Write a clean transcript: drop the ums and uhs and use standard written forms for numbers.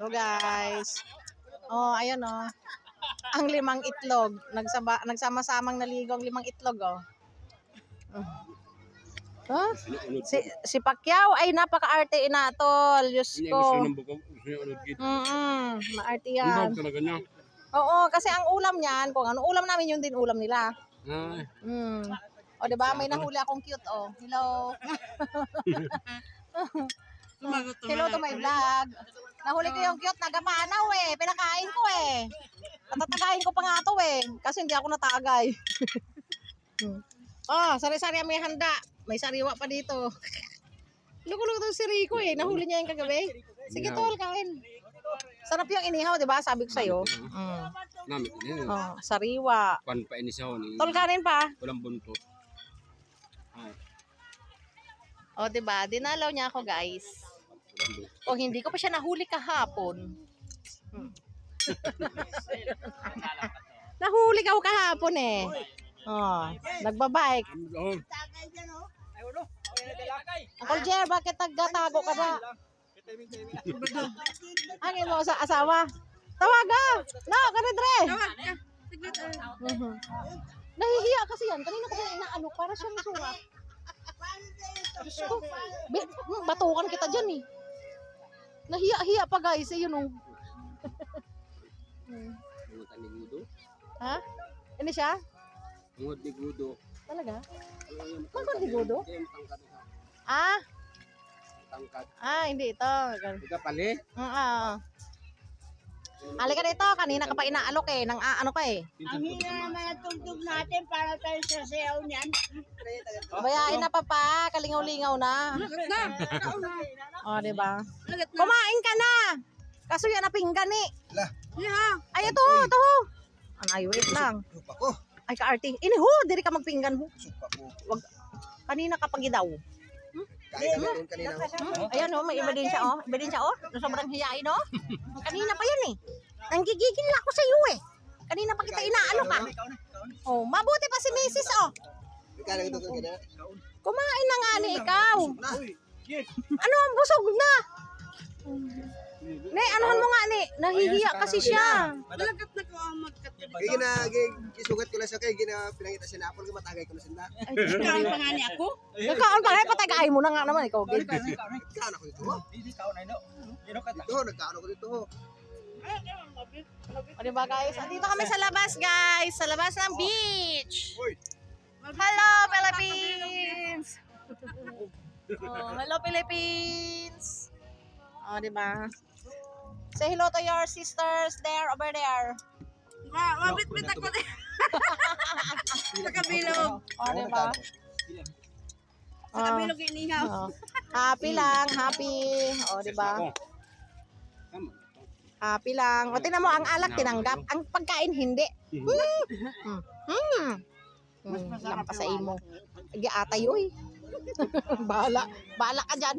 So guys. Oh, ayan oh. Ang 5 itlog. Nagsama-samang naligo ang 5 itlog oh. Huh? Si Pacquiao ay napaka-arte inatol. Diyos ko. Maarte yan. Oo, kasi ang ulam niyan, kung ano ulam namin, yun din ulam nila. O, diba? May nahuli akong cute, oh. Hello. Hello to my vlog. Nahuli ko yung cute, nagapanaw eh. Pinakain ko eh. Tatatagain ko pa nga to eh. Kasi hindi ako natagay. Oh, sari-sari may handa. May sariwa pa dito. Luko-luko to si Rico eh. Nahuli niya yung kagabi. Sige tol, kain. Sarap yung inihaw, diba? Sabi ko sa'yo. Oh, sariwa. Pan pa inisaw ni. Tol, kanin pa. Walang buntot. O, diba? Dinalaw niya ako, guys. O, hindi ko pa siya nahuli kahapon. Nahuli ka kahapon eh. O, nagbabike. Uncle Jer, bakit nagtatago ka ba? Ano mo sa asawa? Tawaga! No, kanidre! Nahihiya kasi yan. Kanina ko na inaano para siyang surat. Diyos ko. Batukan kita dyan eh. Nahiya-hiya pa guys. Eh, yun oh. Ha? Hindi siya? Mungod ni Gudo. Talaga? Mangkot ni Gudo? Ah? Tangkad. Ah, hindi ito. Ika pali? Halika dito. Kanina ka pa inaalok eh. Nang ano ka eh. Ang hina naman ang tugtog natin para tayo sa sayaw niyan. Bayain na papa. Kalingaw-lingaw na. O, diba? Kumain ka na. Kaso yan na pinggan eh. Ay, ito. Ay, wait lang. Ay, ka-arty. Iniho, diri ka magpinggan mo. Wag. Kanina ka pag daw. Ayan oh, may ebidensya oh. Ebidensya oh. Sobrang hiyain oh. Kanina pa yan eh. Nanggigigil ako sa iyo eh. Kanina pa kita inaano ka. Oh, mabuti pa si Mrs. oh. Kumain na nga ni ikaw. Ano ang busog na? Ne, anuhan mo nga ni. Nahihiya kasi siya. Malagat na ko ang magkatulad. Kaya gisugat ko lang siya kaya pinangita siya na apol kaya matagay ko na siya. Ikaw pa nga ni ako. Nagkaon pa rin, patagay mo na nga naman ikaw. Nagkaan ako dito. Nagkaan ako dito. O diba guys, andito kami sa labas guys. Sa labas ng beach. Hello Philippines! Oh, hello Philippines! O diba? Say hello to your sisters there, over there. Mabit-bit ako din. Sa kabilog. O diba? Sa kabilog inihaw. Happy lang, happy. O diba? Happy lang. O tinan mo, ang alak tinanggap. Ang pagkain hindi. Lampasay mo. Agi atay, uy. Bahala ka dyan.